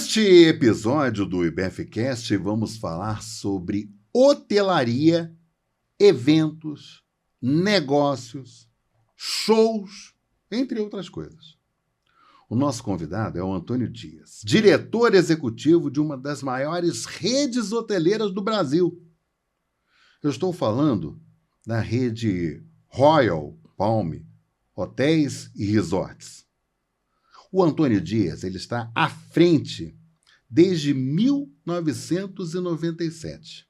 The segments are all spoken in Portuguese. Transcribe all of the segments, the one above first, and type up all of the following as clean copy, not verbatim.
Neste episódio do IBFcast, vamos falar sobre hotelaria, eventos, negócios, shows, entre outras coisas. O nosso convidado é o Antônio Dias, diretor executivo de uma das maiores redes hoteleiras do Brasil. Eu estou falando da rede Royal Palm Hotéis e Resorts. O Antônio Dias ele está à frente desde 1997.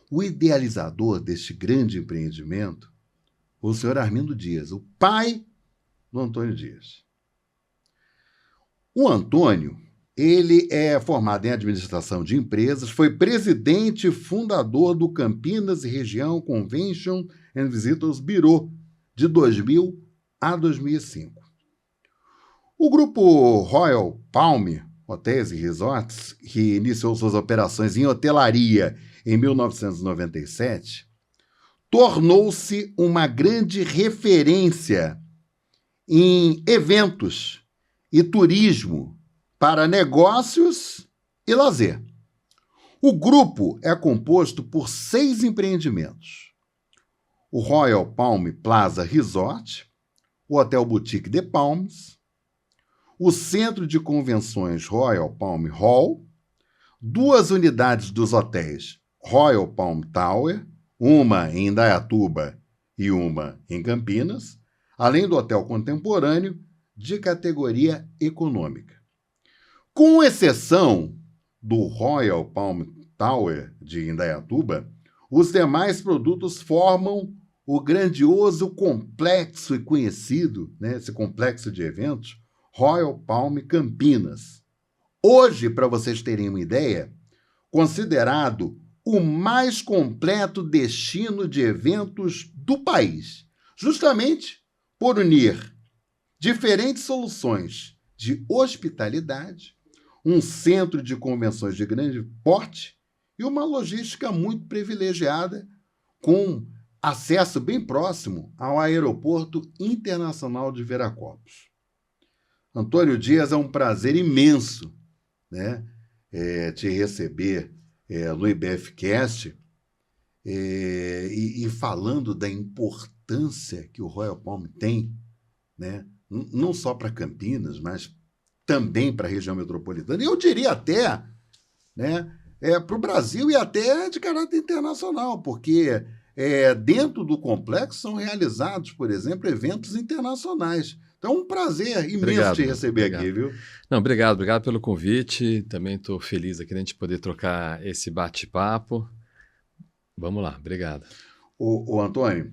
O idealizador deste grande empreendimento, o senhor Armindo Dias, o pai do Antônio Dias. O Antônio, ele é formado em administração de empresas, foi presidente e fundador do Campinas e Região Convention and Visitors Bureau de 2000 a 2005. O grupo Royal Palm Hotéis e Resorts, que iniciou suas operações em hotelaria em 1997, tornou-se uma grande referência em eventos e turismo para negócios e lazer. O grupo é composto por 6 empreendimentos: o Royal Palm Plaza Resort, o Hotel Boutique The Palms, o Centro de Convenções Royal Palm Hall, 2 unidades dos hotéis Royal Palm Tower, uma em Indaiatuba e uma em Campinas, além do hotel contemporâneo de categoria econômica. Com exceção do Royal Palm Tower de Indaiatuba, os demais produtos formam o grandioso complexo e conhecido, esse complexo de eventos, Royal Palm Campinas. Hoje, para vocês terem uma ideia, considerado o mais completo destino de eventos do país, justamente por unir diferentes soluções de hospitalidade, um centro de convenções de grande porte e uma logística muito privilegiada, com acesso bem próximo ao Aeroporto Internacional de Viracopos. Antônio Dias, é um prazer imenso, te receber no IBFcast e falando da importância que o Royal Palm tem, não só para Campinas, mas também para a região metropolitana, e eu diria até para o Brasil e até de caráter internacional, porque dentro do complexo são realizados, por exemplo, eventos internacionais. Então, um prazer imenso te receber aqui, viu? Não, obrigado pelo convite. Também estou feliz aqui de a gente poder trocar esse bate-papo. Vamos lá, obrigado. O Antônio,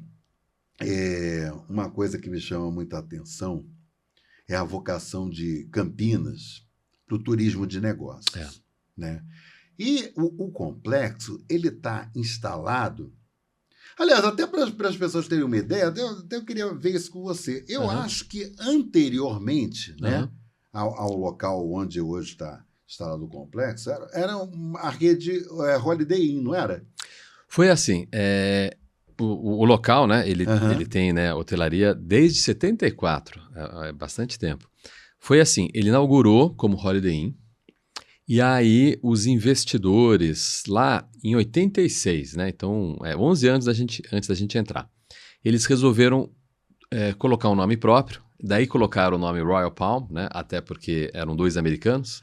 uma coisa que me chama muita atenção é a vocação de Campinas para o turismo de negócios. E o complexo ele está instalado. Aliás, até para as pessoas terem uma ideia, até eu queria ver isso com você. Eu acho que anteriormente, ao local onde hoje está instalado o complexo, era a rede Holiday Inn, não era? Foi assim, o local, ele tem hotelaria desde 74, é bastante tempo. Foi assim, ele inaugurou como Holiday Inn, e aí os investidores lá em 86, então 11 anos antes da gente entrar, eles resolveram colocar um nome próprio, daí colocaram o nome Royal Palm, até porque eram 2 americanos.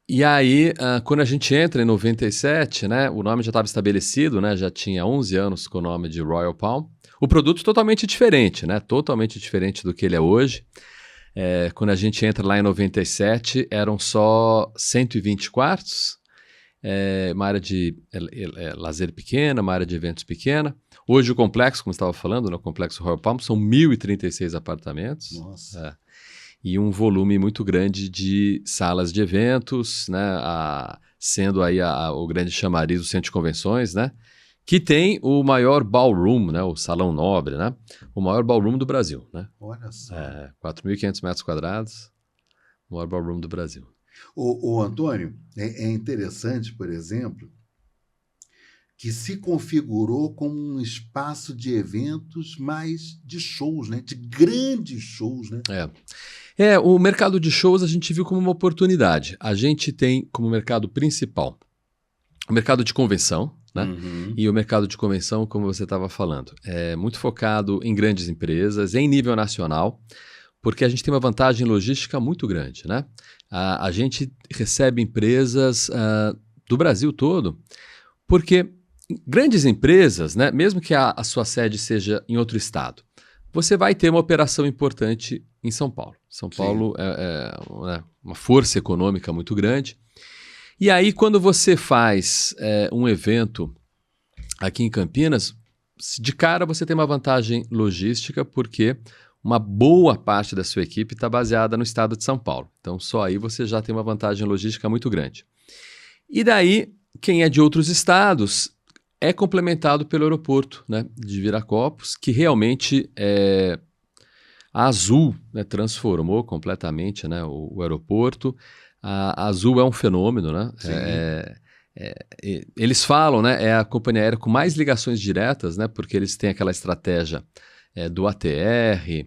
E aí, quando a gente entra em 97, o nome já estava estabelecido, já tinha 11 anos com o nome de Royal Palm. O produto totalmente diferente, totalmente diferente do que ele é hoje. Quando a gente entra lá em 97, eram só 120 quartos, uma área de lazer pequena, uma área de eventos pequena. Hoje o complexo, como você estava falando, o complexo Royal Palm, são 1.036 apartamentos. Nossa! E um volume muito grande de salas de eventos, sendo aí o grande chamariz do centro de convenções, que tem o maior ballroom, o salão nobre, o maior ballroom do Brasil. Olha só. 4.500 metros quadrados, o maior ballroom do Brasil. O Antônio, é interessante, por exemplo, que se configurou como um espaço de eventos, mas de shows, de grandes shows, O mercado de shows a gente viu como uma oportunidade. A gente tem como mercado principal o mercado de convenção, né? Uhum. E o mercado de convenção, como você estava falando, é muito focado em grandes empresas, em nível nacional, porque a gente tem uma vantagem logística muito grande, né? A gente recebe empresas do Brasil todo, porque grandes empresas, né, mesmo que a sua sede seja em outro estado, você vai ter uma operação importante em São Paulo. São Paulo é uma força econômica muito grande. E aí, quando você faz um evento aqui em Campinas, de cara você tem uma vantagem logística, porque uma boa parte da sua equipe está baseada no estado de São Paulo. Então, só aí você já tem uma vantagem logística muito grande. E daí, quem é de outros estados é complementado pelo aeroporto, né, de Viracopos, que realmente a Azul, né, transformou completamente, né, o aeroporto. A Azul é um fenômeno, né? Eles falam, né, é a companhia aérea com mais ligações diretas, né, porque eles têm aquela estratégia do ATR,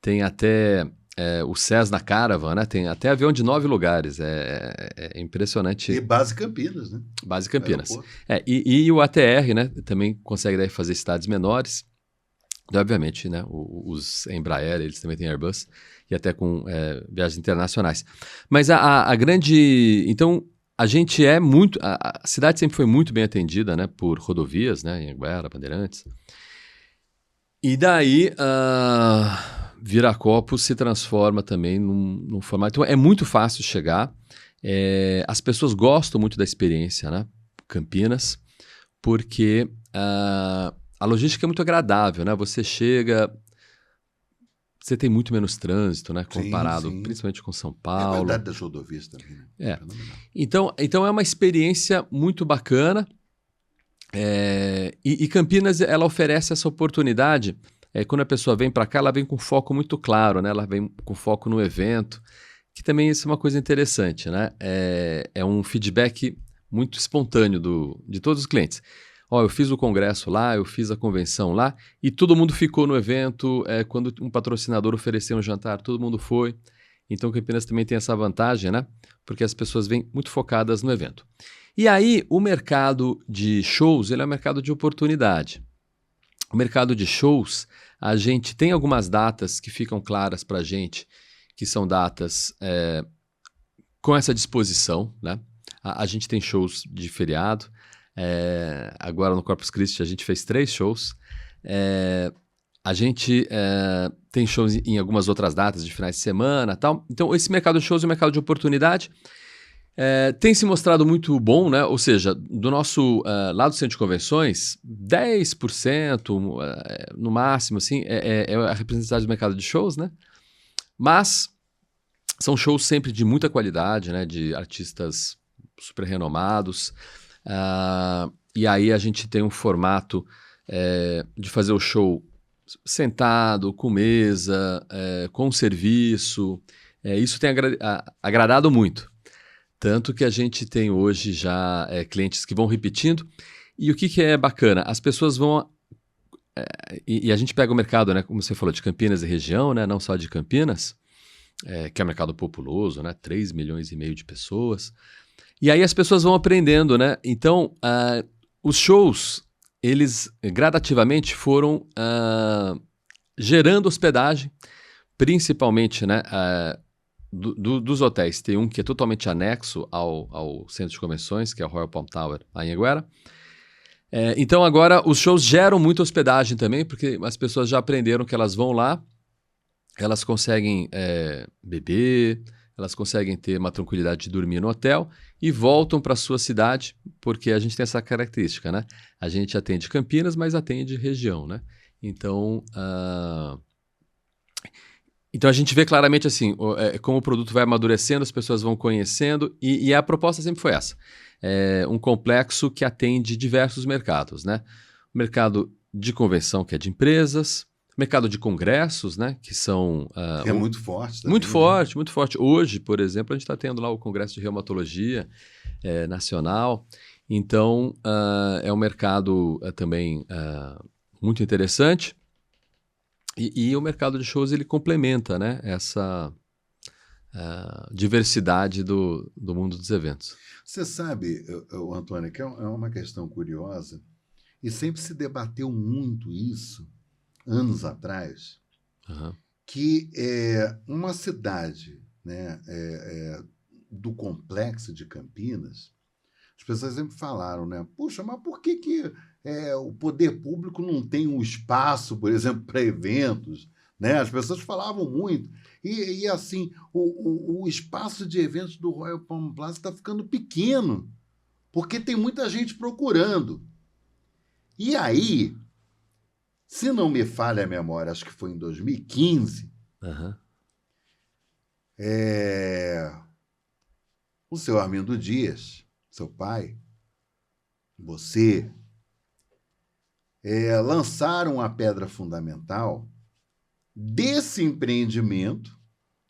tem até o Cessna Caravan, né, tem até avião de 9 lugares, é impressionante. E base Campinas, né? Base Campinas. E o ATR, né, também consegue daí fazer cidades menores. E, obviamente, né, os Embraer, eles também têm Airbus, e até com viagens internacionais. Mas a grande... Então, a gente muito... A cidade sempre foi muito bem atendida, né, por rodovias, né, Anhanguera, Bandeirantes. E daí, Viracopos se transforma também num formato... Então, é muito fácil chegar. As pessoas gostam muito da experiência, né, Campinas, porque... a logística é muito agradável, né? Você chega, você tem muito menos trânsito, né? Comparado, sim. Principalmente com São A Paulo. qualidade das rodovias também, né? Então é uma experiência muito bacana. E Campinas, ela oferece essa oportunidade. Quando a pessoa vem para cá, ela vem com foco muito claro, né? Ela vem com foco no evento, que também isso é uma coisa interessante, né? É um feedback muito espontâneo de todos os clientes. Eu fiz o congresso lá, eu fiz a convenção lá, e todo mundo ficou no evento. Quando um patrocinador ofereceu um jantar, todo mundo foi. Então, Campinas também tem essa vantagem, né? Porque as pessoas vêm muito focadas no evento. E aí, o mercado de shows, ele é um mercado de oportunidade. O mercado de shows, a gente tem algumas datas que ficam claras para a gente, que são datas com essa disposição, né? A gente tem shows de feriado. Agora no Corpus Christi a gente fez 3 shows. A gente tem shows em algumas outras datas de finais de semana, tal. Então esse mercado de shows é um mercado de oportunidade. Tem se mostrado muito bom, né? Ou seja, do nosso lado do centro de convenções, 10% no máximo, assim, é a representatividade do mercado de shows, né? Mas são shows sempre de muita qualidade, né? De artistas super renomados. E aí a gente tem um formato de fazer o show sentado, com mesa, com serviço. Isso tem agradado muito. Tanto que a gente tem hoje já clientes que vão repetindo. E o que é bacana? As pessoas vão... E a gente pega o mercado, né, como você falou, de Campinas e região, né, não só de Campinas, que é um mercado populoso, né, 3,5 milhões de pessoas. E aí as pessoas vão aprendendo, né? Então, os shows, eles gradativamente foram gerando hospedagem, principalmente, né, dos hotéis. Tem um que é totalmente anexo ao centro de convenções, que é o Royal Palm Tower, lá em Anhanguera. Então, agora, os shows geram muita hospedagem também, porque as pessoas já aprenderam que elas vão lá, elas conseguem beber, elas conseguem ter uma tranquilidade de dormir no hotel e voltam para a sua cidade, porque a gente tem essa característica, né? A gente atende Campinas, mas atende região, né? Então, a gente vê claramente assim, como o produto vai amadurecendo, as pessoas vão conhecendo, e a proposta sempre foi essa. Um complexo que atende diversos mercados, né? O mercado de convenção, que é de empresas, mercado de congressos, né? Que são... que é muito forte também, muito né? forte, muito forte. Hoje, por exemplo, a gente está tendo lá o Congresso de Reumatologia Nacional. Então, é um mercado também muito interessante. E o mercado de shows, ele complementa, né, essa diversidade do mundo dos eventos. Você sabe, Antônio, que é uma questão curiosa, e sempre se debateu muito isso, anos atrás, Uhum. que uma cidade, né, do complexo de Campinas, as pessoas sempre falaram, né? Puxa, mas por que o poder público não tem um espaço, por exemplo, para eventos? Né? As pessoas falavam muito. E assim, o espaço de eventos do Royal Palm Plaza está ficando pequeno, porque tem muita gente procurando. E aí, se não me falha a memória, acho que foi em 2015, Uhum. o seu Armindo Dias, seu pai, você, lançaram a pedra fundamental desse empreendimento,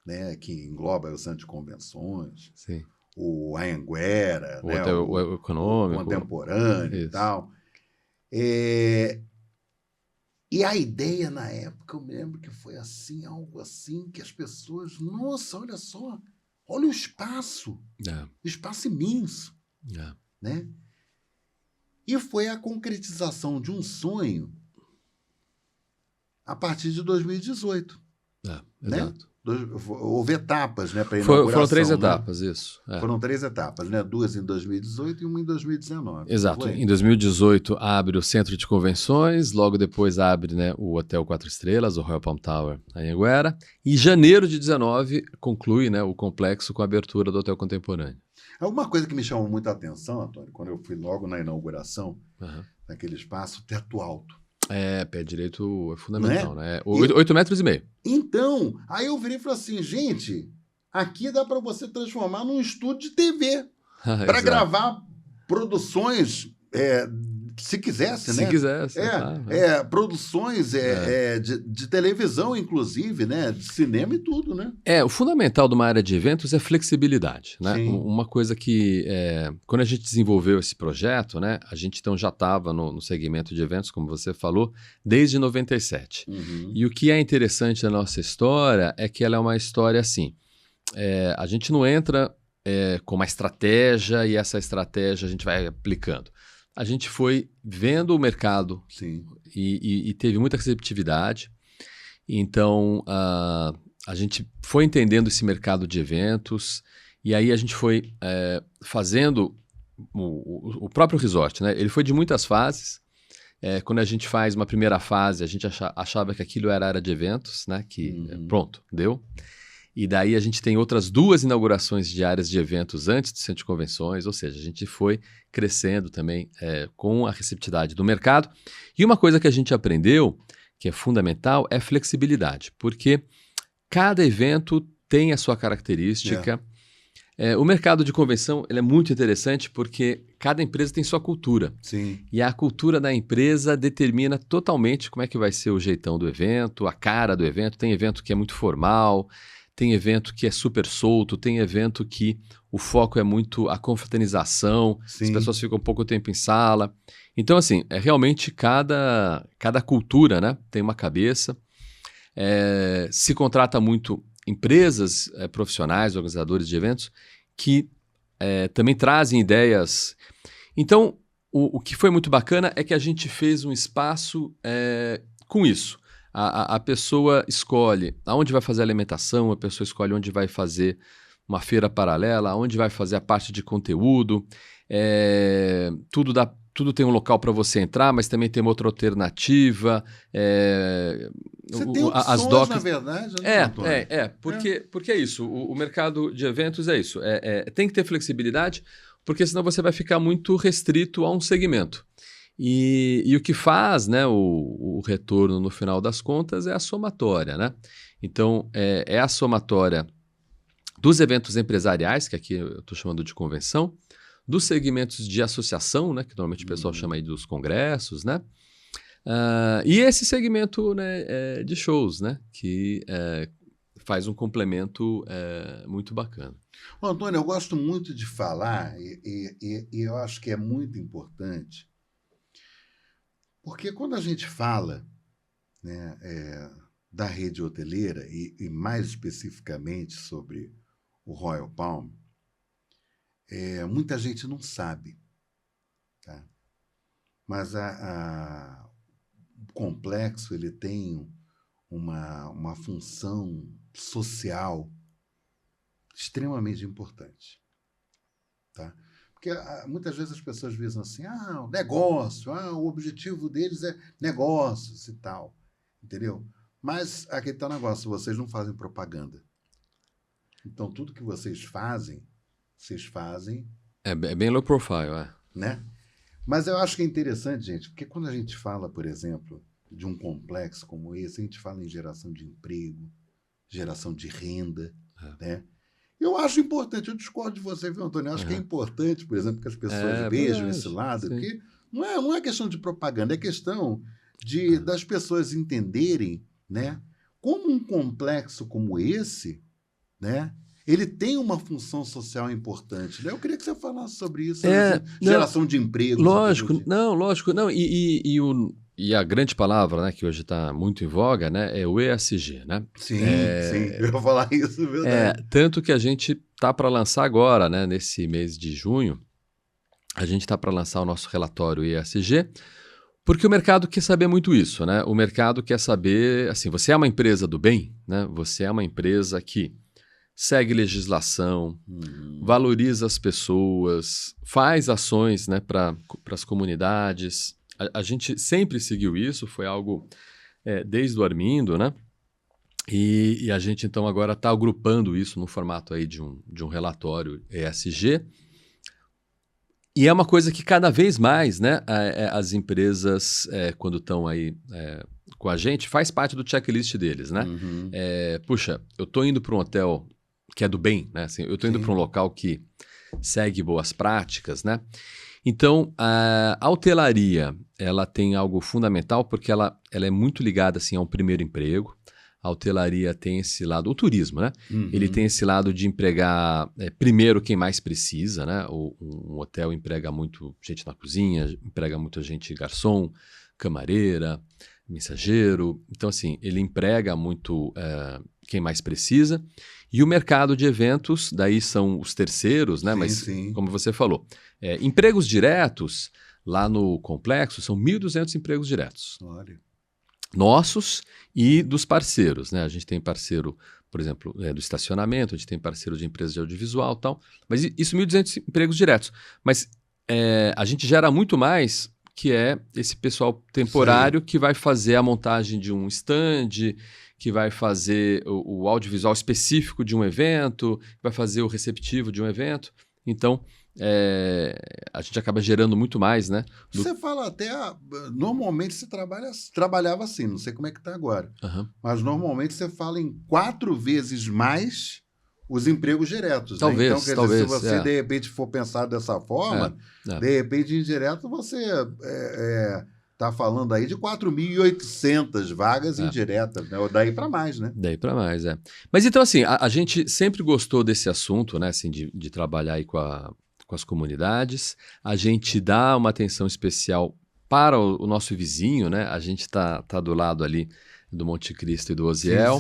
né, que engloba o centro de convenções, Sim. o Anhanguera, O né, hotel o econômico. Contemporâneo e Isso. tal. E a ideia, na época, eu me lembro que foi assim, algo assim, que as pessoas, nossa, olha só, olha o espaço imenso, né? E foi a concretização de um sonho a partir de 2018, né? Exato. Houve etapas, né, para a inauguração. Foram 3 né? etapas, isso. Foram 3 etapas, né? 2 em 2018 e uma em 2019. Exato. Em 2018 abre o centro de convenções, logo depois abre, né, o Hotel 4 Estrelas, o Royal Palm Tower, Anhanguera. E em janeiro de 19 conclui, né, o complexo com a abertura do Hotel Contemporâneo. Uma coisa que me chamou muita atenção, Antônio, quando eu fui logo na inauguração, naquele espaço, teto alto. Pé direito é fundamental, né? 8,5 metros. Então, aí eu virei e falei assim, gente, aqui dá para você transformar num estúdio de TV para gravar produções, se quisesse, Se né? quisesse, claro. Produções de televisão, inclusive, né? De cinema e tudo, né? O fundamental de uma área de eventos é flexibilidade, né? Sim. Uma coisa que, quando a gente desenvolveu esse projeto, né? A gente então já estava no segmento de eventos, como você falou, desde 97. Uhum. E o que é interessante da nossa história é que ela é uma história assim, a gente não entra com uma estratégia e essa estratégia a gente vai aplicando. A gente foi vendo o mercado. Sim. E teve muita receptividade. Então, a gente foi entendendo esse mercado de eventos e aí a gente foi fazendo o próprio resort, né? Ele foi de muitas fases. Quando a gente faz uma primeira fase, a gente achava que aquilo era área de eventos, né? Pronto, deu. E daí a gente tem outras 2 inaugurações de áreas de eventos antes do centro de convenções, ou seja, a gente foi crescendo também com a receptividade do mercado. E uma coisa que a gente aprendeu, que é fundamental, é flexibilidade, porque cada evento tem a sua característica. O mercado de convenção ele é muito interessante porque cada empresa tem sua cultura. Sim. E a cultura da empresa determina totalmente como é que vai ser o jeitão do evento, a cara do evento. Tem evento que é muito formal, tem evento que é super solto, tem evento que o foco é muito a confraternização, Sim. As pessoas ficam pouco tempo em sala. Então, assim, realmente cada cultura, né, tem uma cabeça. Se contrata muito empresas profissionais, organizadores de eventos, que também trazem ideias. Então, o que foi muito bacana é que a gente fez um espaço com isso. A pessoa escolhe aonde vai fazer a alimentação, a pessoa escolhe onde vai fazer uma feira paralela, onde vai fazer a parte de conteúdo. Tudo tem um local para você entrar, mas também tem uma outra alternativa. Você tem opções, na verdade, né, Antônio? Porque é isso. O mercado de eventos é isso. Tem que ter flexibilidade, porque senão você vai ficar muito restrito a um segmento. E o que faz, né, o retorno no final das contas é a somatória, né? Então, é a somatória dos eventos empresariais, que aqui eu estou chamando de convenção, dos segmentos de associação, né, que normalmente o pessoal chama aí dos congressos, né? E esse segmento, né, de shows, né, que faz um complemento muito bacana. Antônio, eu gosto muito de falar e eu acho que é muito importante, porque quando a gente fala, né, da rede hoteleira e mais especificamente sobre o Royal Palm, muita gente não sabe, tá? Mas o complexo ele tem uma função social extremamente importante, tá? Porque muitas vezes as pessoas visam assim, o negócio, o objetivo deles é negócios e tal, entendeu? Mas aqui está o negócio, vocês não fazem propaganda. Então, tudo que vocês fazem. É bem low profile, né? Mas eu acho que é interessante, gente, porque quando a gente fala, por exemplo, de um complexo como esse, a gente fala em geração de emprego, geração de renda, né? Eu acho importante, eu discordo de você, viu, Antônio? Eu acho que é importante, por exemplo, que as pessoas vejam verdade, esse lado, sim. porque não é questão de propaganda, é questão das pessoas entenderem, né, como um complexo como esse, né, ele tem uma função social importante. Né? Eu queria que você falasse sobre isso, geração de empregos. Lógico, não. E a grande palavra, né, que hoje está muito em voga, né, é o ESG, né? Sim, eu ia falar isso, verdade. Tanto que a gente está para lançar agora, né, nesse mês de junho, a gente está para lançar o nosso relatório ESG, porque o mercado quer saber muito isso, né? O mercado quer saber, assim, você é uma empresa do bem, né? Você é uma empresa que segue legislação, valoriza as pessoas, faz ações, né, para as comunidades. A gente sempre seguiu isso, foi algo desde o Armindo, né? E a gente, então, agora está agrupando isso no formato aí de um relatório ESG. E é uma coisa que cada vez mais, né, as empresas, quando estão aí com a gente, faz parte do checklist deles, né? Puxa, eu estou indo para um hotel que é do bem, né? Assim, eu estou indo para um local que segue boas práticas, né? Então, a hotelaria, ela tem algo fundamental porque ela é muito ligada, assim, a um primeiro emprego. A hotelaria tem esse lado, o turismo, né? Ele tem esse lado de empregar primeiro quem mais precisa, né? Um hotel emprega muito gente na cozinha, emprega muita gente garçom, camareira, mensageiro. Então, assim, ele emprega muito quem mais precisa. E o mercado de eventos, daí são os terceiros, né? Mas, como você falou, empregos diretos lá no complexo são 1.200 empregos diretos. Olha. Nossos e dos parceiros, né? A gente tem parceiro, por exemplo, do estacionamento, a gente tem parceiro de empresas de audiovisual e tal, mas isso 1.200 empregos diretos. Mas a gente gera muito mais, que é esse pessoal temporário que vai fazer a montagem de um stand, que vai fazer o audiovisual específico de um evento, vai fazer o receptivo de um evento. Então, a gente acaba gerando muito mais, né? Você fala até... Normalmente você trabalhava assim, não sei como é que está agora. Mas normalmente você fala em 4 vezes mais os empregos diretos. Talvez, né? Então, quer dizer, se você de repente for pensar dessa forma, de repente, indireto, você está falando aí de 4.800 vagas indiretas, né? Ou daí para mais, né? Daí para mais, Mas então, assim, a gente sempre gostou desse assunto, né? Assim, de trabalhar aí com as comunidades. A gente dá uma atenção especial para o nosso vizinho, né? A gente está do lado ali do Monte Cristo e do Osiel,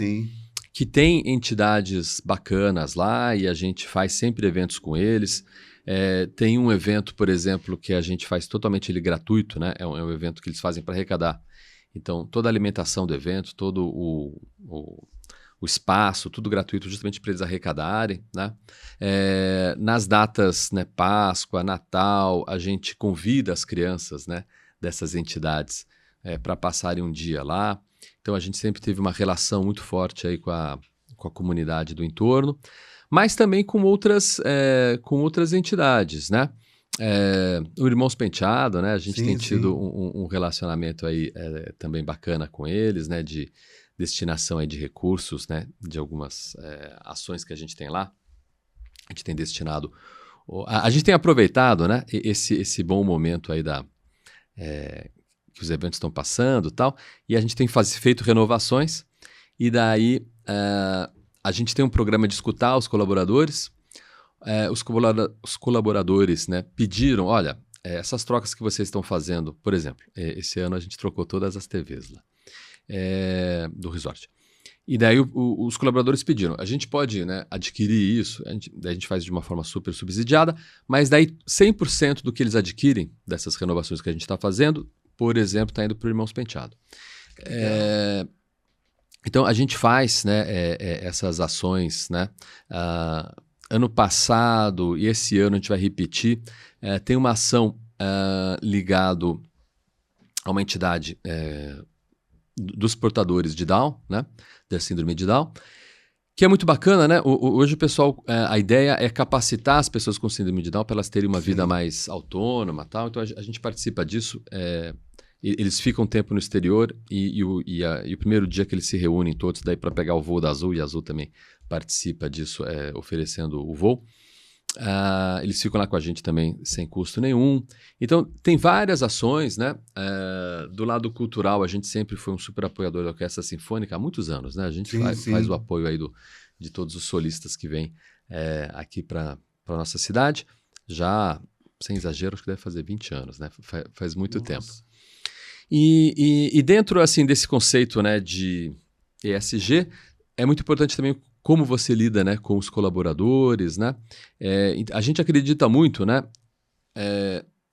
que tem entidades bacanas lá e a gente faz sempre eventos com eles. Tem um evento, por exemplo, que a gente faz totalmente ele gratuito, né? É um evento que eles fazem para arrecadar. Então, toda a alimentação do evento, todo o espaço, tudo gratuito justamente para eles arrecadarem, né? Nas datas, né, Páscoa, Natal, a gente convida as crianças, né, dessas entidades para passarem um dia lá. Então a gente sempre teve uma relação muito forte aí com a comunidade do entorno, mas também com outras entidades, né? O Irmãos Penteado, né? A gente tem tido um relacionamento aí também bacana com eles, né? De destinação aí de recursos, né? De algumas ações que a gente tem lá. A gente tem destinado... A gente tem aproveitado, né? Esse bom momento aí que os eventos estão passando e tal, e a gente tem feito renovações, e daí a gente tem um programa de escutar os colaboradores. Os colaboradores, né, pediram, olha, essas trocas que vocês estão fazendo, por exemplo, esse ano a gente trocou todas as TVs lá do resort. E daí os colaboradores pediram, a gente pode, né, adquirir isso, daí a gente faz de uma forma super subsidiada, mas daí 100% do que eles adquirem dessas renovações que a gente está fazendo, por exemplo, está indo para o Irmãos Penteado. Então a gente faz, né, essas ações, né, ano passado e esse ano a gente vai repetir, tem uma ação ligado a uma entidade dos portadores de Down, né, da síndrome de Down, que é muito bacana, né? Hoje o pessoal, a ideia é capacitar as pessoas com síndrome de Down para elas terem uma vida mais autônoma, tal. Então a gente participa disso. Eles ficam um tempo no exterior e o primeiro dia que eles se reúnem todos daí para pegar o voo da Azul, e a Azul também participa disso, oferecendo o voo. Eles ficam lá com a gente também sem custo nenhum. Então, tem várias ações, né? Do lado cultural, a gente sempre foi um super apoiador da Orquestra Sinfônica há muitos anos, né? A gente faz o apoio aí de todos os solistas que vêm aqui para a nossa cidade. Já, sem exagero, acho que deve fazer 20 anos, né? Faz muito tempo. E dentro, assim, desse conceito, né, de ESG, é muito importante também como você lida, né, com os colaboradores, né? A gente acredita muito, né,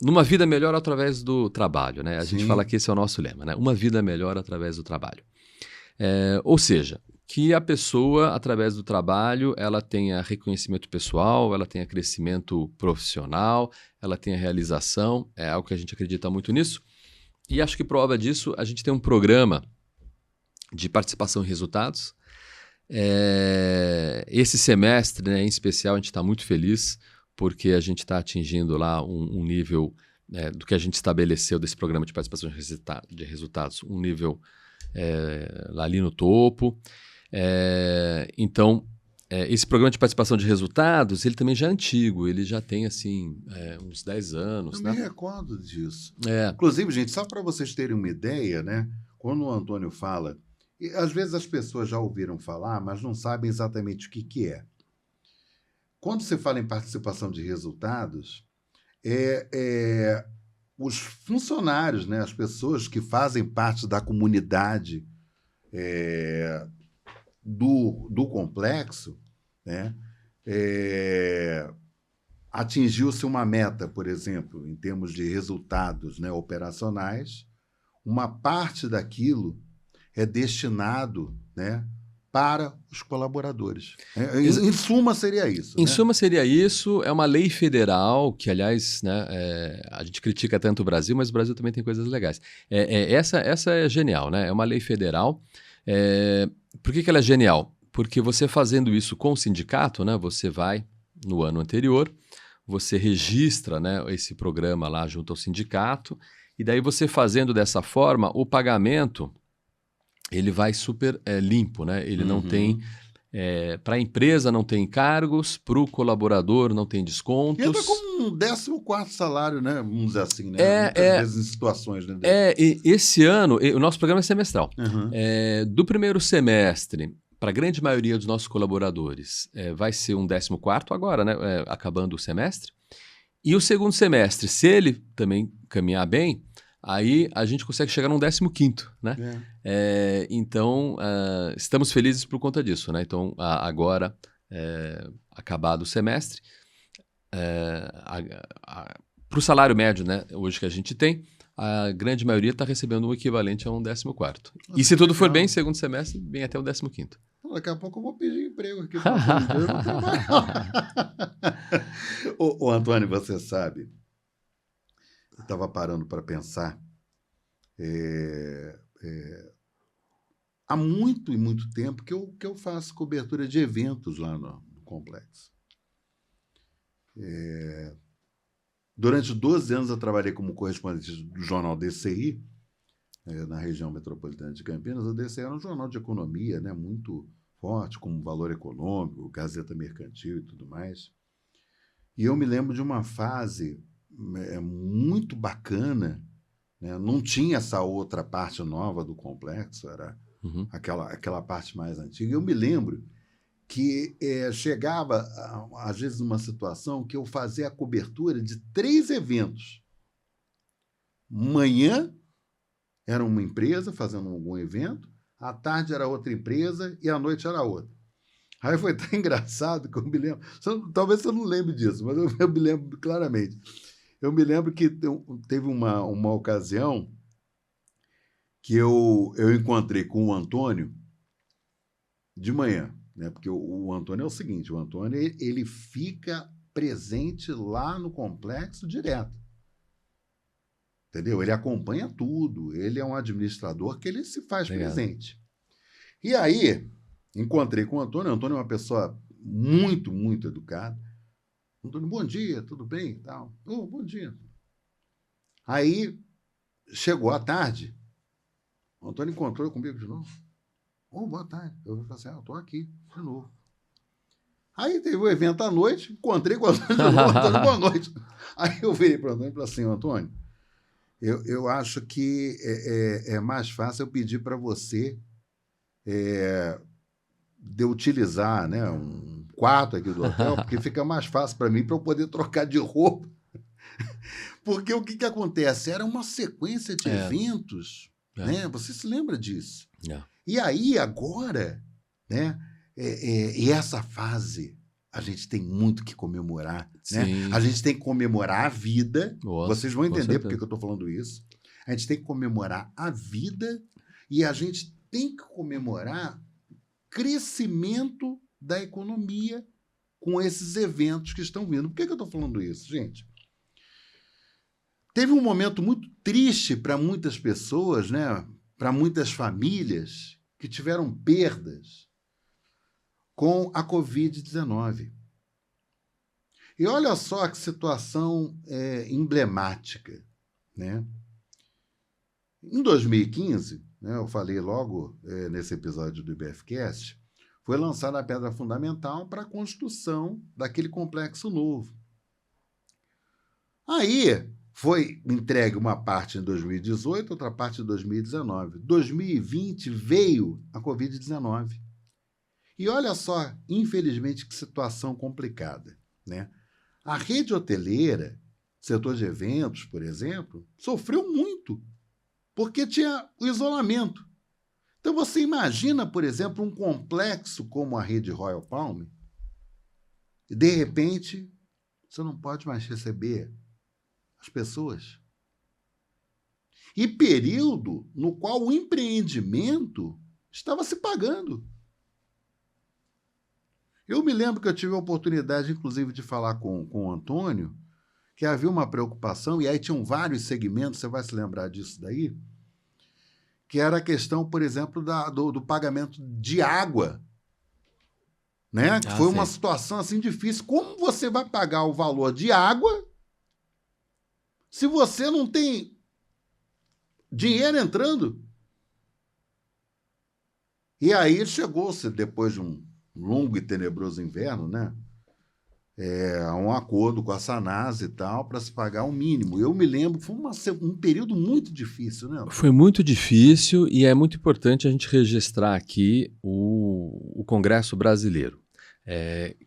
numa vida melhor através do trabalho, né? A gente fala que esse é o nosso lema, né? Uma vida melhor através do trabalho. Ou seja, que a pessoa, através do trabalho, ela tenha reconhecimento pessoal, ela tenha crescimento profissional, ela tenha realização, é algo que a gente acredita muito nisso. E acho que prova disso, a gente tem um programa de participação em resultados. Esse semestre, né, em especial, a gente está muito feliz porque a gente está atingindo lá um nível do que a gente estabeleceu desse programa de participação de resultados, um nível lá ali no topo. Então, esse programa de participação de resultados, ele também já é antigo, ele já tem assim uns 10 anos. Eu me recordo disso. Inclusive, gente, só para vocês terem uma ideia, né, quando o Antônio fala, e às vezes as pessoas já ouviram falar, mas não sabem exatamente o que é. Quando você fala em participação de resultados, os funcionários, né, as pessoas que fazem parte da comunidade do complexo, né, atingiu-se uma meta, por exemplo, em termos de resultados, né, operacionais, uma parte daquilo é destinado, né, para os colaboradores. Em suma, seria isso. Em suma, seria isso. É uma lei federal que, aliás, né, a gente critica tanto o Brasil, mas o Brasil também tem coisas legais. Essa é genial, né? É uma lei federal. Por que ela é genial? Porque você fazendo isso com o sindicato, né, você vai, no ano anterior, você registra, né, esse programa lá junto ao sindicato, e daí você fazendo dessa forma, o pagamento ele vai super limpo, né? Ele não tem... para a empresa não tem encargos, para o colaborador não tem descontos. E entra como um 14º salário, né? Vamos dizer assim, né? Muitas vezes em situações, né? Esse ano, o nosso programa é semestral. Do primeiro semestre, para a grande maioria dos nossos colaboradores, vai ser um 14º agora, né? Acabando o semestre. E o segundo semestre, se ele também caminhar bem, aí a gente consegue chegar num 15º, né? Então, estamos felizes por conta disso, né? Então, agora, acabado o semestre, para o salário médio, né, hoje que a gente tem, a grande maioria está recebendo o equivalente a um 14º. E se tudo for bem, segundo semestre, vem até o 15º. Daqui a pouco eu vou pedir emprego aqui. Ô, Antônio, você sabe... Eu estava parando para pensar. Há muito e muito tempo que eu faço cobertura de eventos lá no complexo. Durante 12 anos eu trabalhei como correspondente do jornal DCI, na região metropolitana de Campinas. O DCI era um jornal de economia, né, muito forte, com valor econômico, Gazeta Mercantil e tudo mais. E eu me lembro de uma fase muito bacana, né? Não tinha essa outra parte nova do complexo, era aquela parte mais antiga. Eu me lembro que chegava, às vezes, numa situação que eu fazia a cobertura de 3 eventos. Manhã era uma empresa fazendo algum evento, à tarde era outra empresa e à noite era outra. Aí foi tão engraçado que eu me lembro, talvez você não lembre disso, mas eu me lembro claramente. Eu me lembro que teve uma ocasião que eu encontrei com o Antônio de manhã, né? Porque o Antônio é o seguinte, o Antônio ele fica presente lá no complexo direto. Entendeu? Ele acompanha tudo, ele é um administrador que ele se faz presente. E aí, encontrei com o Antônio é uma pessoa muito, muito educada. Antônio, bom dia, tudo bem? E tal. Oh, bom dia. Aí, chegou a tarde, o Antônio encontrou comigo de novo. Oh, boa tarde. Eu falei assim, eu estou aqui de novo. Aí teve o evento à noite, encontrei com o Antônio de novo, Antônio, boa noite. Aí eu virei para o Antônio e falei assim, Antônio, eu acho que é mais fácil eu pedir para você de utilizar, né, um quarto aqui do hotel, porque fica mais fácil para mim, para eu poder trocar de roupa. Porque o que acontece? Era uma sequência de eventos, né? Você se lembra disso? E aí, agora, né, e essa fase, a gente tem muito que comemorar. Né? A gente tem que comemorar a vida. Nossa, vocês vão entender por que eu estou falando isso. A gente tem que comemorar a vida e a gente tem que comemorar o crescimento da economia com esses eventos que estão vindo. Por que eu estou falando isso, gente? Teve um momento muito triste para muitas pessoas, né? Para muitas famílias que tiveram perdas com a Covid-19. E olha só que situação emblemática, né? Em 2015, né, eu falei logo nesse episódio do IBFcast, foi lançada a pedra fundamental para a construção daquele complexo novo. Aí foi entregue uma parte em 2018, outra parte em 2019. 2020 veio a Covid-19. E olha só, infelizmente, que situação complicada, né? A rede hoteleira, setor de eventos, por exemplo, sofreu muito, porque tinha o isolamento. Então, você imagina, por exemplo, um complexo como a rede Royal Palm, e, de repente, você não pode mais receber as pessoas. E período no qual o empreendimento estava se pagando. Eu me lembro que eu tive a oportunidade, inclusive, de falar com o Antônio, que havia uma preocupação, e aí tinham vários segmentos, você vai se lembrar disso daí, que era a questão, por exemplo, do pagamento de água, né? Que foi uma situação assim difícil. Como você vai pagar o valor de água se você não tem dinheiro entrando? E aí chegou-se, depois de um longo e tenebroso inverno, né? A um acordo com a Sanasa e tal, para se pagar o mínimo. Eu me lembro, foi um período muito difícil, né? Foi muito difícil e é muito importante a gente registrar aqui o Congresso Brasileiro,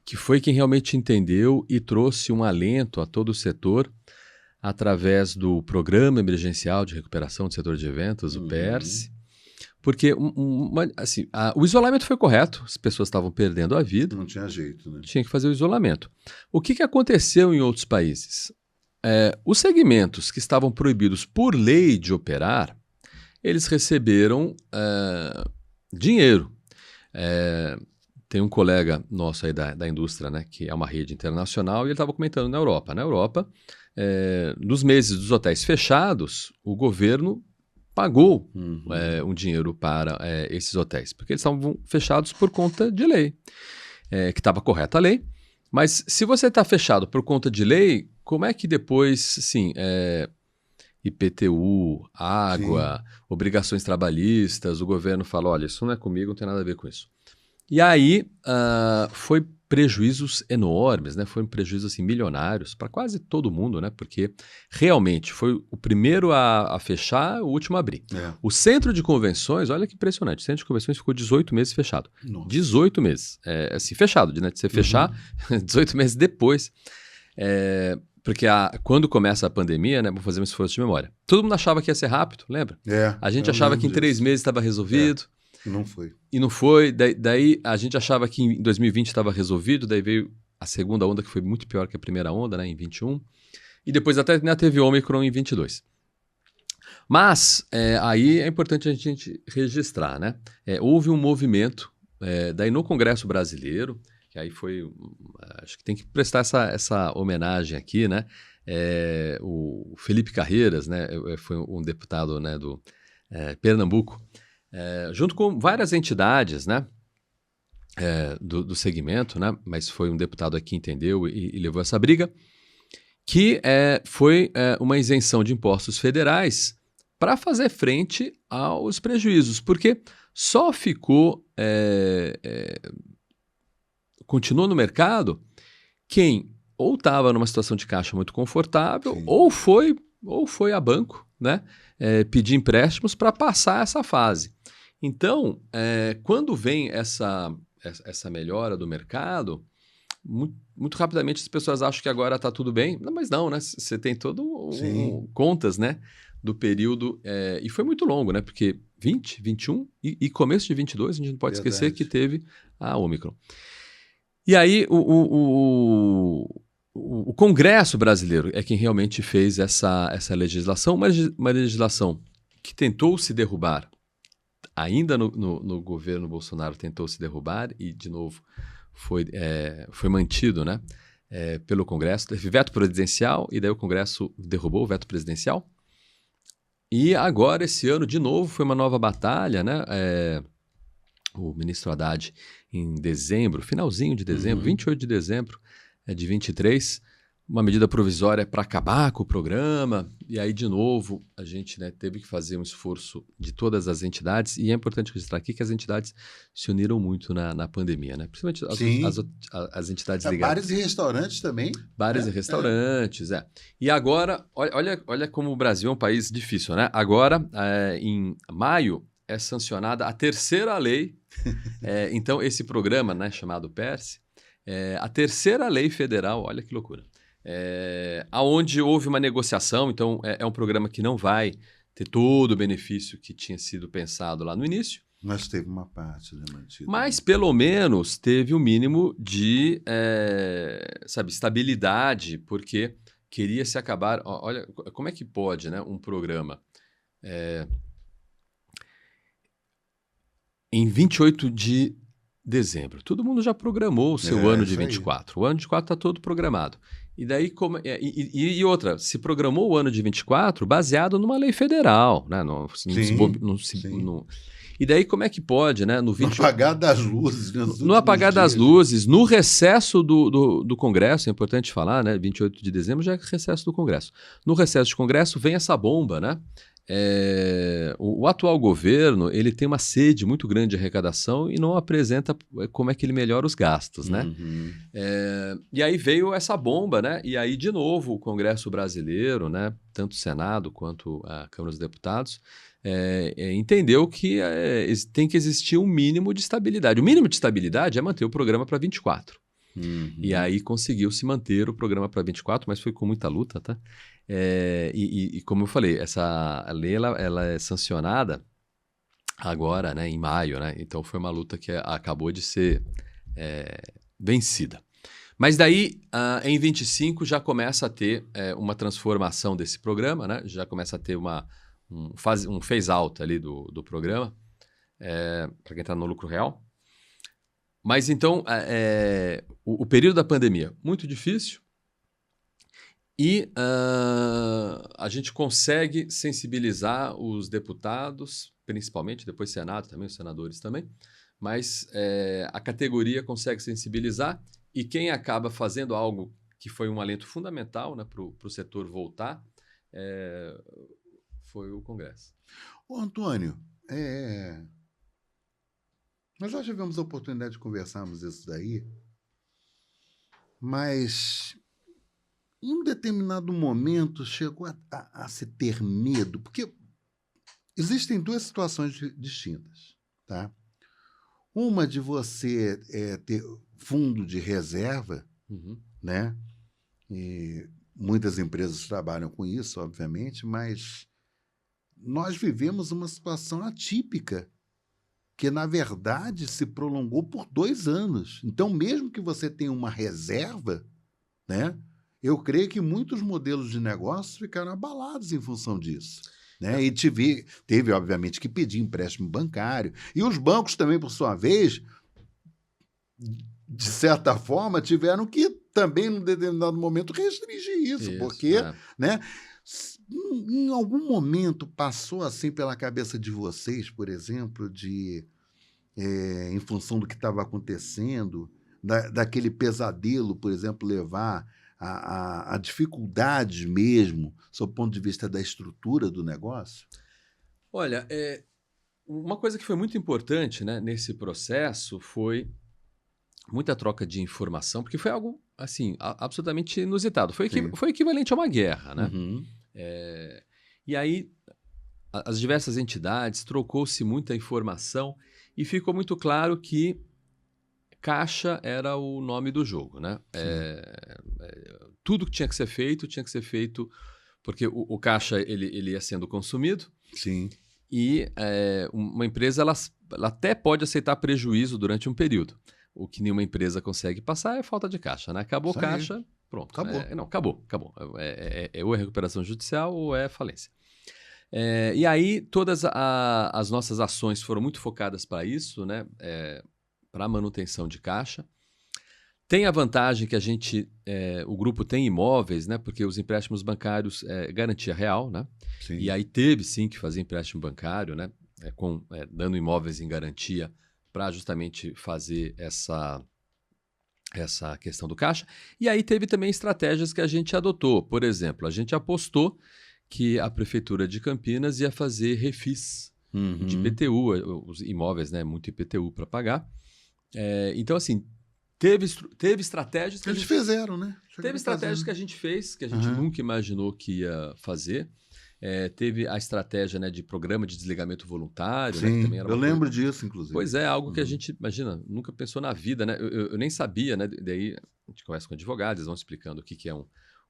que foi quem realmente entendeu e trouxe um alento a todo o setor através do Programa Emergencial de Recuperação do Setor de Eventos, o PERSE, porque o isolamento foi correto, as pessoas estavam perdendo a vida. Não tinha jeito, né? Tinha que fazer o isolamento. O que aconteceu em outros países? Os segmentos que estavam proibidos por lei de operar, eles receberam dinheiro. Tem um colega nosso aí da indústria, né, que é uma rede internacional, e ele estava comentando na Europa. Na Europa, nos meses dos hotéis fechados, o governo pagou um dinheiro para esses hotéis, porque eles estavam fechados por conta de lei, que estava correta a lei. Mas se você está fechado por conta de lei, como é que depois, sim, IPTU, água, obrigações trabalhistas, o governo fala, olha, isso não é comigo, não tem nada a ver com isso. E aí foi prejuízos enormes, né? Foram prejuízos assim, milionários para quase todo mundo, né? Porque realmente foi o primeiro a fechar, o último a abrir. O centro de convenções, olha que impressionante, o centro de convenções ficou 18 meses fechado. Nossa. 18 meses. Assim, fechado, né? De você fechar 18 meses depois. Porque quando começa a pandemia, né? Vou fazer um esforço de memória. Todo mundo achava que ia ser rápido, lembra? A gente achava que em 3 meses estava resolvido. Não foi. E não foi. Daí a gente achava que em 2020 estava resolvido, daí veio a segunda onda, que foi muito pior que a primeira onda, né, em 21. E depois até ainda teve Ômicron em 22. Mas aí é importante a gente registrar, né? Houve um movimento, daí no Congresso Brasileiro, que aí foi, acho que tem que prestar essa homenagem aqui, né? O Felipe Carreiras, né? Foi um deputado, né, do Pernambuco, junto com várias entidades, né? Do segmento, né? Mas foi um deputado aqui que entendeu e levou essa briga, que foi uma isenção de impostos federais para fazer frente aos prejuízos, porque só continuou no mercado quem ou estava numa situação de caixa muito confortável, Sim. ou foi a banco, né, pedir empréstimos para passar essa fase. Então, quando vem essa melhora do mercado, muito rapidamente as pessoas acham que agora está tudo bem. Não, mas não, né? Você tem todo contas, né, do período, e foi muito longo, né? Porque 20, 21 e começo de 22, a gente não pode esquecer que teve a Ômicron. E aí o Congresso brasileiro é quem realmente fez essa legislação, uma legislação que tentou se derrubar, ainda no governo Bolsonaro tentou se derrubar e, de novo, foi mantido, né, pelo Congresso. Teve veto presidencial e daí o Congresso derrubou o veto presidencial. E agora, esse ano, de novo, foi uma nova batalha, né? O ministro Haddad, em dezembro, finalzinho de dezembro, 28 de dezembro de 23, uma medida provisória para acabar com o programa. E aí, de novo, a gente, né, teve que fazer um esforço de todas as entidades. E é importante registrar aqui que as entidades se uniram muito na pandemia, né? Principalmente as entidades ligadas. Bares e restaurantes também. Bares e restaurantes, E agora, olha como o Brasil é um país difícil, né? Agora, em maio, é sancionada a terceira lei. Então, esse programa, né, chamado PERSE, a terceira lei federal, olha que loucura, aonde houve uma negociação. Então, é um programa que não vai ter todo o benefício que tinha sido pensado lá no início. Mas teve uma parte, né, mantida. Mas, pelo menos, teve o mínimo de estabilidade, porque queria se acabar. Olha, como é que pode, né, um programa em 28 de dezembro? Todo mundo já programou o seu ano de 24. O ano de 24 está todo programado. E daí, e outra, se programou o ano de 24 baseado numa lei federal, né? E daí, como é que pode, né? No apagar das luzes. No apagar das luzes, no recesso do Congresso, é importante falar, né? 28 de dezembro já é recesso do Congresso. No recesso do Congresso vem essa bomba, né? O atual governo, ele tem uma sede muito grande de arrecadação e não apresenta como é que ele melhora os gastos, né? E aí veio essa bomba, né? E aí, de novo, o Congresso brasileiro, né, tanto o Senado quanto a Câmara dos Deputados, entendeu que tem que existir um mínimo de estabilidade. O mínimo de estabilidade é manter o programa para 24. E aí conseguiu-se manter o programa para 24, mas foi com muita luta, tá? E como eu falei, essa lei ela é sancionada agora, né, em maio, né? Então foi uma luta que acabou de ser vencida. Mas daí, em 25, já começa a ter uma transformação desse programa, né? Já começa a ter um phase-out ali do programa, para quem está no lucro real. Mas então, o período da pandemia, muito difícil, e a gente consegue sensibilizar os deputados, principalmente, depois Senado também, os senadores também, mas a categoria consegue sensibilizar, e quem acaba fazendo algo que foi um alento fundamental, né, para o setor voltar, foi o Congresso. Ô, Antônio, nós já tivemos a oportunidade de conversarmos isso daí, mas em um determinado momento chegou a se ter medo, porque existem duas situações distintas, tá? Uma de você ter fundo de reserva, né? E muitas empresas trabalham com isso, obviamente, mas nós vivemos uma situação atípica que, na verdade, se prolongou por 2 anos. Então, mesmo que você tenha uma reserva, né, eu creio que muitos modelos de negócios ficaram abalados em função disso. Né? E teve, obviamente, que pedir empréstimo bancário. E os bancos também, por sua vez, de certa forma, tiveram que também, num determinado momento, restringir isso. Porque, né, em algum momento passou assim pela cabeça de vocês, por exemplo, em função do que estava acontecendo, daquele pesadelo, por exemplo, levar a dificuldades mesmo, sob o ponto de vista da estrutura do negócio? Olha, uma coisa que foi muito importante, né, nesse processo foi muita troca de informação, porque foi algo assim absolutamente inusitado. Foi equivalente a uma guerra, né? Uhum. E aí as diversas entidades trocou-se muita informação e ficou muito claro que caixa era o nome do jogo, né? Tudo que tinha que ser feito, porque o caixa ele ia sendo consumido. Sim. E uma empresa ela até pode aceitar prejuízo durante um período. O que nenhuma empresa consegue passar é falta de caixa, né? Acabou Isso caixa, aí. pronto. Acabou. Acabou. Ou é recuperação judicial ou é falência. E aí todas as nossas ações foram muito focadas para isso, né? Para a manutenção de caixa. Tem a vantagem que o grupo tem imóveis, né? Porque os empréstimos bancários é garantia real, né? Sim. E aí teve sim que fazer empréstimo bancário, né? Dando imóveis em garantia para justamente fazer essa questão do caixa. E aí teve também estratégias que a gente adotou. Por exemplo, a gente apostou que a Prefeitura de Campinas ia fazer refis de IPTU, os imóveis, né? Muito IPTU para pagar. Então, assim, teve estratégias que eles fizeram, né? Teve estratégias que a gente fez, que a gente nunca imaginou que ia fazer. Teve a estratégia, né, de programa de desligamento voluntário. Sim, né, que também era eu lembro disso, inclusive. Pois é, algo que a gente, imagina, nunca pensou na vida, né? Eu nem sabia, né? Daí a gente conversa com advogados, eles vão explicando o que é um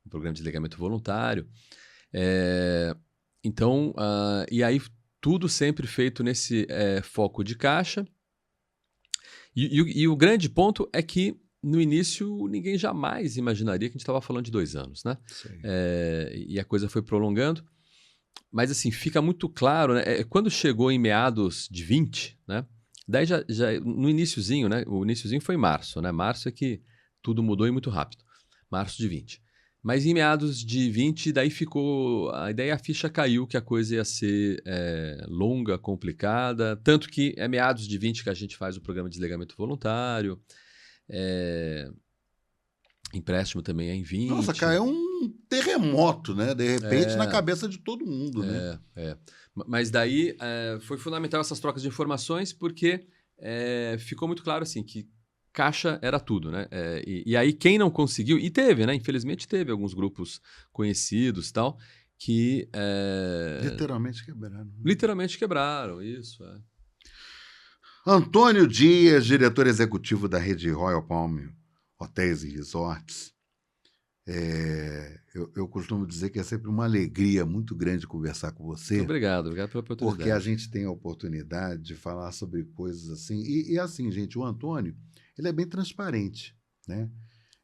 programa de desligamento voluntário. Então, e aí tudo sempre feito nesse foco de caixa. E o grande ponto é que no início ninguém jamais imaginaria que a gente estava falando de 2 anos, né? E a coisa foi prolongando. Mas assim, fica muito claro, né? Quando chegou em meados de 20, né? Daí já no iniciozinho, né? O iniciozinho foi em março, né? Março é que tudo mudou e muito rápido. Março de 20. Mas em meados de 20, daí a ficha caiu que a coisa ia ser longa, complicada. Tanto que é meados de 20 que a gente faz o programa de desligamento voluntário. Empréstimo também é em 20. Nossa, cara, é um terremoto, né? De repente, na cabeça de todo mundo, né? Mas daí foi fundamental essas trocas de informações porque ficou muito claro assim que caixa era tudo, né? E aí quem não conseguiu, e teve, né? Infelizmente teve alguns grupos conhecidos e tal, que... literalmente quebraram. Literalmente quebraram, isso. Antônio Dias, diretor executivo da rede Royal Palm Hotéis e Resorts. Eu costumo dizer que é sempre uma alegria muito grande conversar com você. Obrigado pela oportunidade. Porque a gente tem a oportunidade de falar sobre coisas assim. E assim, gente, o Antônio, ele é bem transparente, né?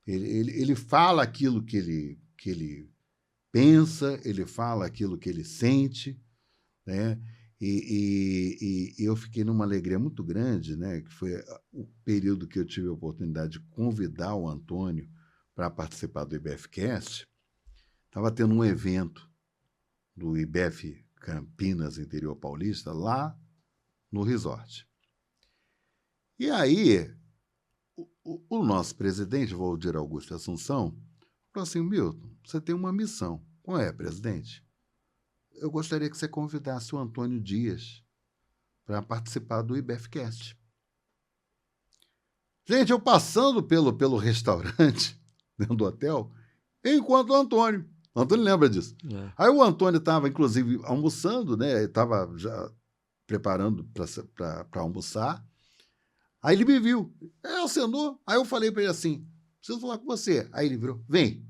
Ele fala aquilo que ele pensa, ele fala aquilo que ele sente, né? E eu fiquei numa alegria muito grande, né? Que foi o período que eu tive a oportunidade de convidar o Antônio para participar do IBFcast. Estava tendo um evento do IBF Campinas, interior paulista, lá no resort. E aí, o nosso presidente, Valdir Augusto Assunção, falou assim: Milton, você tem uma missão. Qual é, presidente? Eu gostaria que você convidasse o Antônio Dias para participar do IBFcast. Gente, eu passando pelo restaurante, dentro do hotel, eu encontro o Antônio. O Antônio lembra disso. Aí o Antônio estava, inclusive, almoçando, né? Estava já preparando para almoçar. Aí ele me viu. Acenou. Aí eu falei para ele assim: preciso falar com você. Aí ele virou: vem.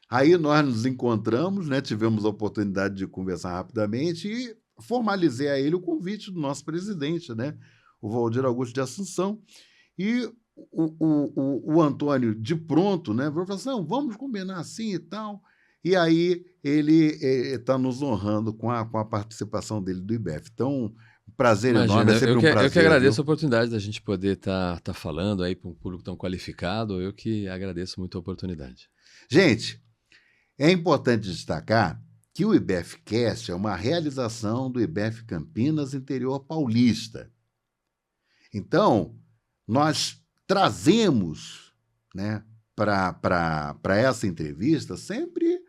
Aí nós nos encontramos, né? Tivemos a oportunidade de conversar rapidamente e formalizei a ele o convite do nosso presidente, né? o Valdir Augusto de Assunção, e o Antônio, de pronto, né, falou assim, não, vamos combinar assim e tal. E aí ele está nos honrando com a participação dele do IBEF. Então, um prazer enorme, Imagina, é sempre um eu que prazer, agradeço viu? a oportunidade da gente poder estar falando aí para um público tão qualificado. Eu que agradeço muito a oportunidade. Gente, é importante destacar que o IBEFcast é uma realização do IBEF Campinas Interior Paulista. Então, nós trazemos, né, para essa entrevista sempre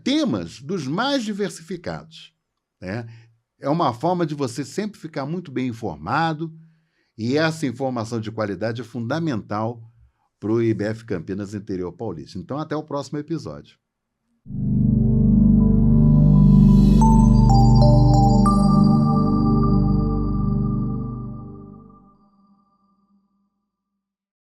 temas dos mais diversificados, né? É uma forma de você sempre ficar muito bem informado, e essa informação de qualidade é fundamental para o IBEF Campinas Interior Paulista. Então, até o próximo episódio.